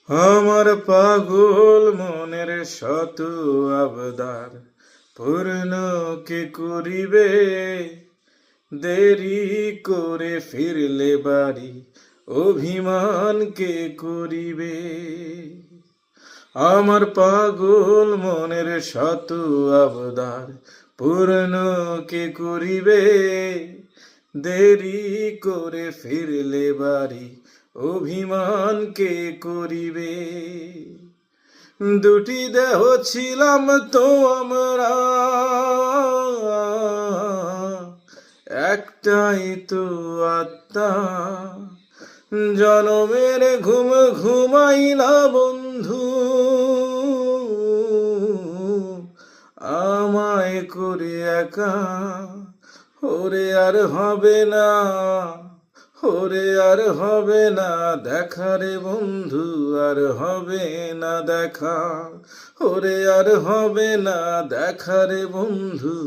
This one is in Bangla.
আমার পাগল মনের শত আবদার পূর্ণ কে করিবে, দেরি করে ফিরলে বাড়ি অভিমান কে করিবে। আমার পাগল মনের শত আবদার পূর্ণ কে করিবে, দেরি করে ফিরলে বাড়ি অভিমান কে করিবে। দুটি দেহ ছিলাম তো আমরা, একটাই তো আত্মা। জনমের ঘুম ঘুমাইলা বন্ধু, আমায় করে একা। ওরে আর হবে না, ওরে আর হবে না দেখা রে বন্ধু, আর হবে না দেখা। ওরে আর হবে না দেখা রে বন্ধু,